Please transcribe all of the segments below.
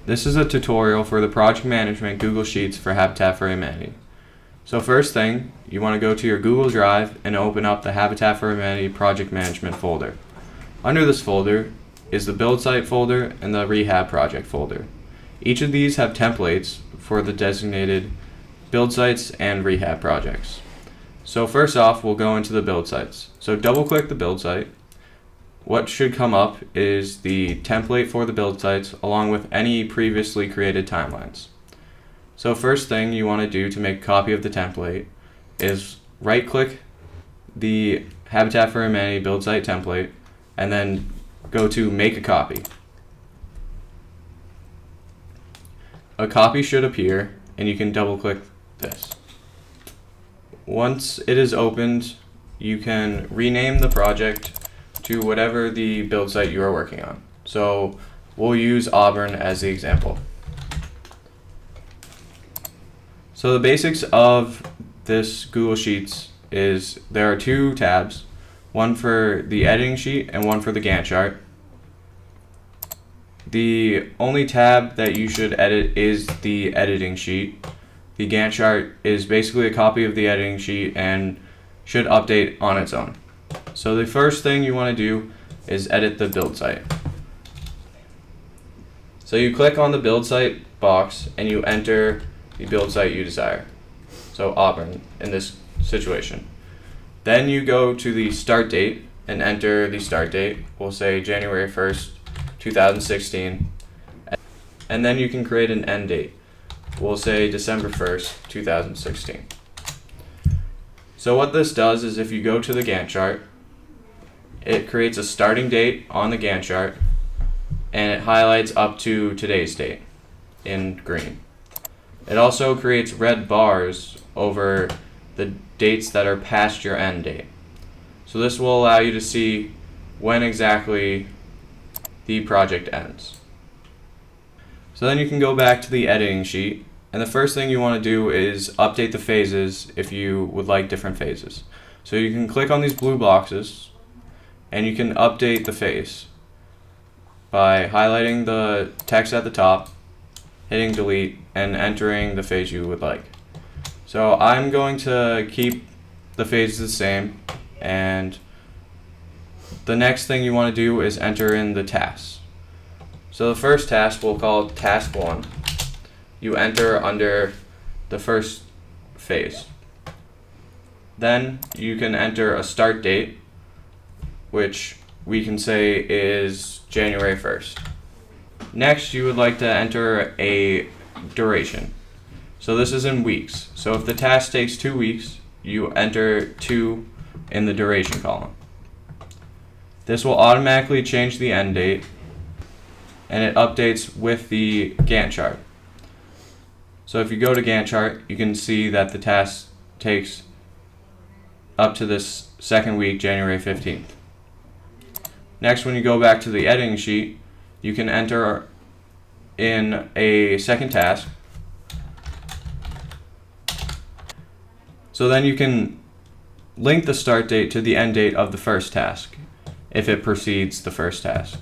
This is a tutorial for the Project Management Google Sheets for Habitat for Humanity. So first thing, you want to go to your Google Drive and open up the Habitat for Humanity Project Management folder. Under this folder is the Build Site folder and the Rehab Project folder. Each of these have templates for the designated build sites and rehab projects. So first off, we'll go into the build sites. So double click the build site. What should come up is the template for the build sites along with any previously created timelines. So first thing you want to do to make a copy of the template is right click the Habitat for Humanity build site template and then go to make a copy. A copy should appear and you can double click this. Once it is opened, you can rename the project to whatever the build site you are working on. So we'll use Auburn as the example. So the basics of this Google Sheets is there are two tabs, one for the editing sheet and one for the Gantt chart. The only tab that you should edit is the editing sheet. The Gantt chart is basically a copy of the editing sheet and should update on its own. So the first thing you want to do is edit the build site. So you click on the build site box and you enter the build site you desire. So Auburn in this situation. Then you go to the start date and enter the start date. We'll say January 1st, 2016. And then you can create an end date. We'll say December 1st, 2016. So what this does is if you go to the Gantt chart, it creates a starting date on the Gantt chart and it highlights up to today's date in green. It also creates red bars over the dates that are past your end date. So this will allow you to see when exactly the project ends. So then you can go back to the editing sheet, and the first thing you want to do is update the phases if you would like different phases. So you can click on these blue boxes and you can update the phase by highlighting the text at the top, hitting delete, and entering the phase you would like. So I'm going to keep the phases the same, and the next thing you want to do is enter in the tasks. So the first task we'll call task 1. You enter under the first phase. Then you can enter a start date, which we can say is January 1st. Next, you would like to enter a duration. So this is in weeks. So if the task takes 2 weeks, you enter 2 in the duration column. This will automatically change the end date and it updates with the Gantt chart. So if you go to Gantt chart, you can see that the task takes up to this second week, January 15th. Next, when you go back to the editing sheet, you can enter in a second task. So then you can link the start date to the end date of the first task if it precedes the first task.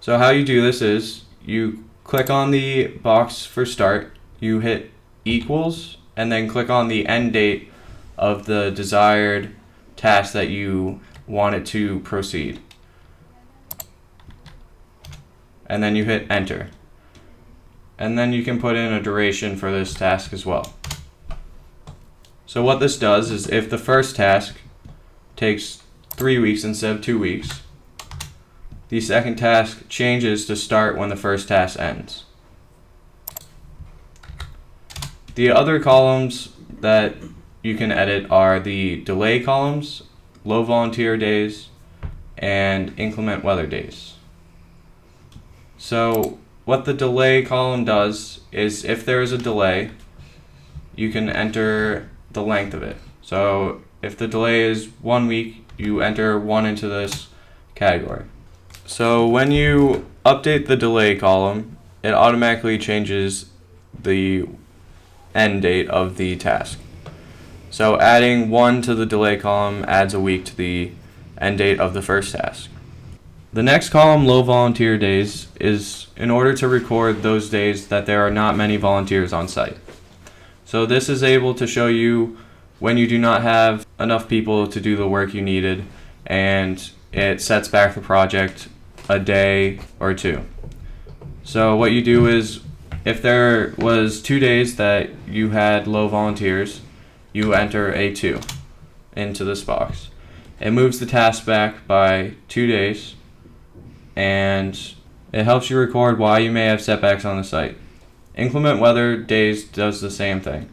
So how you do this is you click on the box for start, you hit equals, and then click on the end date of the desired task that you want it to proceed. And then you hit enter. And then you can put in a duration for this task as well. So what this does is if the first task takes 3 weeks instead of 2 weeks, the second task changes to start when the first task ends. The other columns that you can edit are the delay columns, low volunteer days, and inclement weather days. So what the delay column does is if there is a delay, you can enter the length of it. So if the delay is 1 week, you enter 1 into this category. So when you update the delay column, it automatically changes the end date of the task. So adding 1 to the delay column adds a week to the end date of the first task. The next column, low volunteer days, is in order to record those days that there are not many volunteers on site. So this is able to show you when you do not have enough people to do the work you needed, and it sets back the project a day or two. So what you do is, if there was 2 days that you had low volunteers, you enter a 2 into this box. It moves the task back by 2 days, and it helps you record why you may have setbacks on the site. Inclement weather days does the same thing.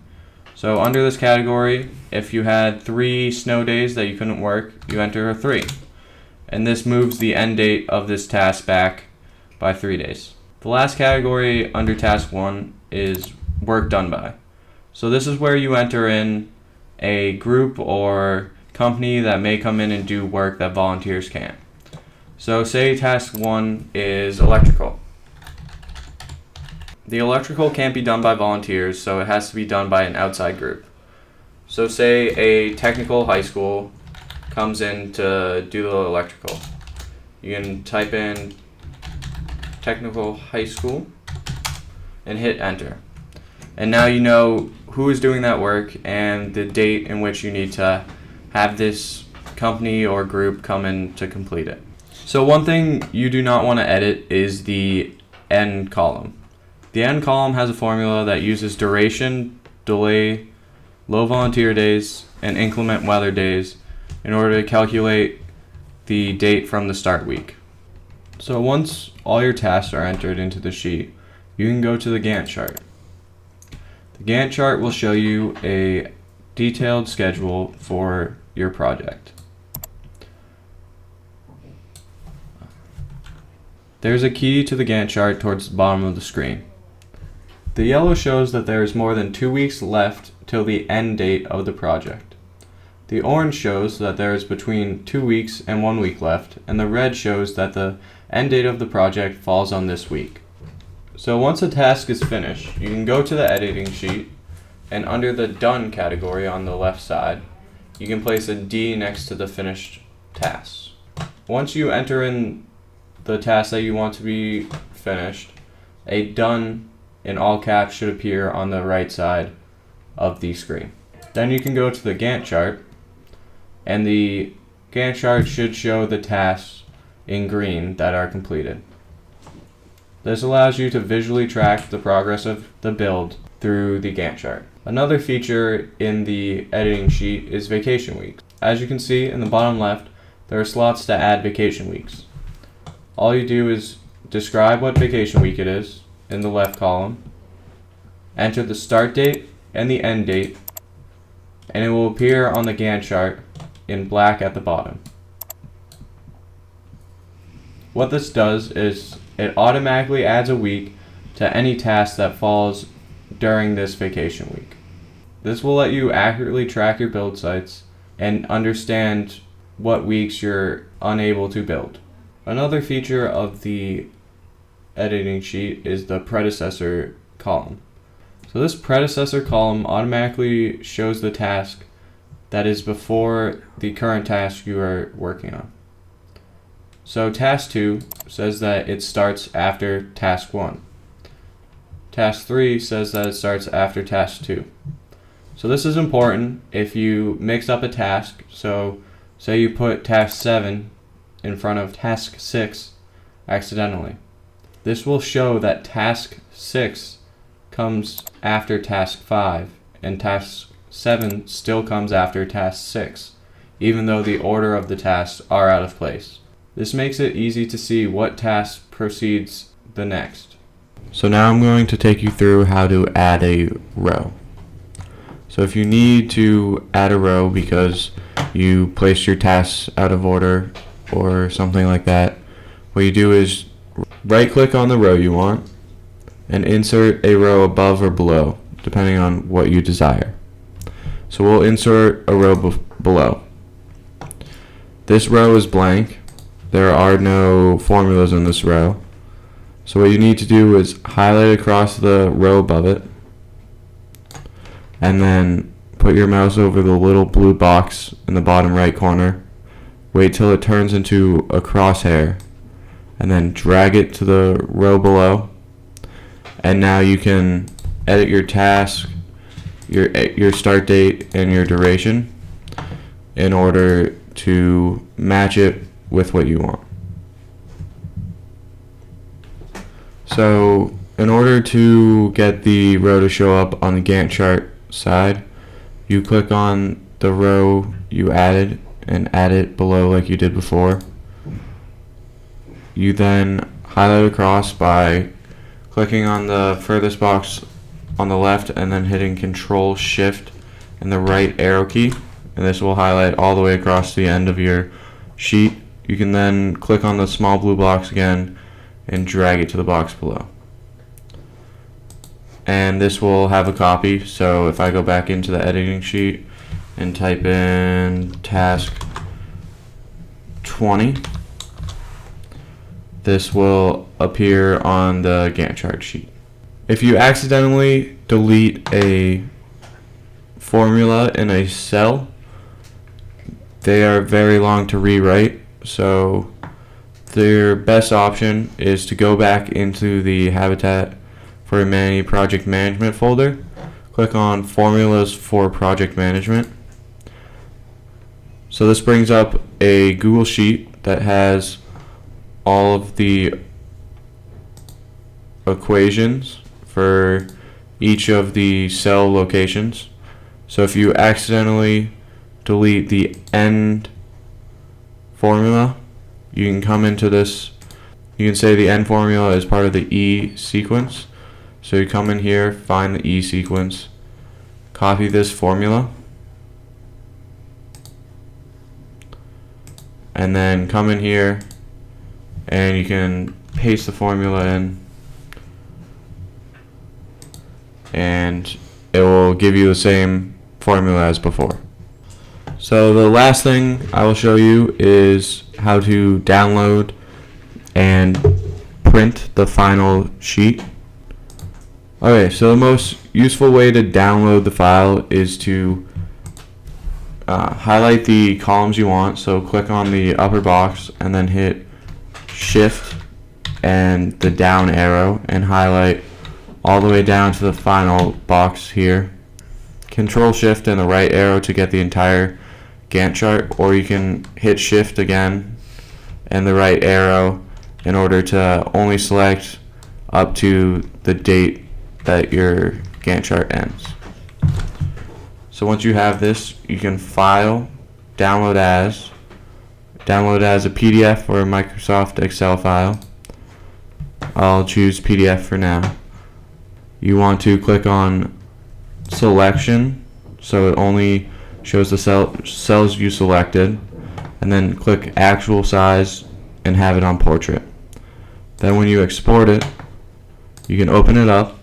So under this category, if you had 3 snow days that you couldn't work, you enter a 3. And this moves the end date of this task back by 3 days. The last category under task 1 is work done by. So this is where you enter in a group or company that may come in and do work that volunteers can't. So say task 1 is electrical. The electrical can't be done by volunteers, so it has to be done by an outside group. So say a technical high school comes in to do the electrical. You can type in technical high school and hit enter. And now you know who is doing that work and the date in which you need to have this company or group come in to complete it. So one thing you do not want to edit is the end column. The end column has a formula that uses duration, delay, low volunteer days, and inclement weather days in order to calculate the date from the start week. So once all your tasks are entered into the sheet, you can go to the Gantt chart. The Gantt chart will show you a detailed schedule for your project. There's a key to the Gantt chart towards the bottom of the screen. The yellow shows that there is more than 2 weeks left till the end date of the project. The orange shows that there is between 2 weeks and 1 week left, and the red shows that the end date of the project falls on this week. So once a task is finished, you can go to the editing sheet, and under the done category on the left side, you can place a D next to the finished tasks. Once you enter in the task that you want to be finished, a done in all caps should appear on the right side of the screen. Then you can go to the Gantt chart, and the Gantt chart should show the tasks in green that are completed. This allows you to visually track the progress of the build through the Gantt chart. Another feature in the editing sheet is vacation weeks. As you can see in the bottom left, there are slots to add vacation weeks. All you do is describe what vacation week it is in the left column, enter the start date and the end date, and it will appear on the Gantt chart in black at the bottom. What this does is it automatically adds a week to any task that falls during this vacation week. This will let you accurately track your build sites and understand what weeks you're unable to build. Another feature of the editing sheet is the predecessor column. So this predecessor column automatically shows the task that is before the current task you are working on. So task 2 says that it starts after task 1. Task 3 says that it starts after task 2. So this is important if you mix up a task. So say you put task 7 in front of task 6 accidentally. This will show that task 6 comes after task 5 and task 7 still comes after task 6, even though the order of the tasks are out of place. This makes it easy to see what task proceeds the next. So now I'm going to take you through how to add a row. So if you need to add a row because you placed your tasks out of order or something like that, what you do is right click on the row you want and insert a row above or below, depending on what you desire. So we'll insert a row below. This row is blank. There are no formulas in this row. So what you need to do is highlight across the row above it, and then put your mouse over the little blue box in the bottom right corner. Wait till it turns into a crosshair, and then drag it to the row below. And now you can edit your task, your start date, and your duration in order to match it with what you want. So in order to get the row to show up on the Gantt chart side, you click on the row you added and add it below like you did before. You then highlight across by clicking on the furthest box on the left and then hitting Control Shift and the right arrow key, and this will highlight all the way across the end of your sheet. You can then click on the small blue box again and drag it to the box below. And this will have a copy, so if I go back into the editing sheet and type in task 20, this will appear on the Gantt chart sheet. If you accidentally delete a formula in a cell, they are very long to rewrite, so their best option is to go back into the Habitat for Humanity Project Management folder, click on Formulas for Project Management. So this brings up a Google Sheet that has all of the equations for each of the cell locations. So if you accidentally delete the end formula, you can come into this, you can say the end formula is part of the E sequence. So you come in here, find the E sequence, copy this formula, and then come in here and you can paste the formula in, and it will give you the same formula as before. So the last thing I will show you is how to download and print the final sheet. Okay, so the most useful way to download the file is to highlight the columns you want. So click on the upper box and then hit Shift and the down arrow and highlight all the way down to the final box here. Control Shift and the right arrow to get the entire Gantt chart, or you can hit Shift again and the right arrow in order to only select up to the date that your Gantt chart ends. So once you have this, you can File, download as a PDF or a Microsoft Excel file. I'll choose PDF for now. You want to click on Selection, so it only shows the cells you selected, and then click Actual Size and have it on Portrait. Then when you export it, you can open it up,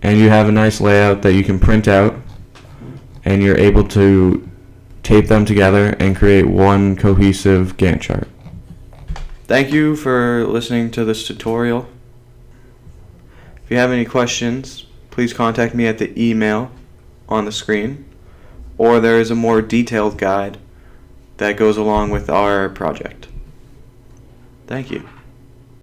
and you have a nice layout that you can print out, and you're able to tape them together and create one cohesive Gantt chart. Thank you for listening to this tutorial. If you have any questions, please contact me at the email on the screen, or there is a more detailed guide that goes along with our project. Thank you.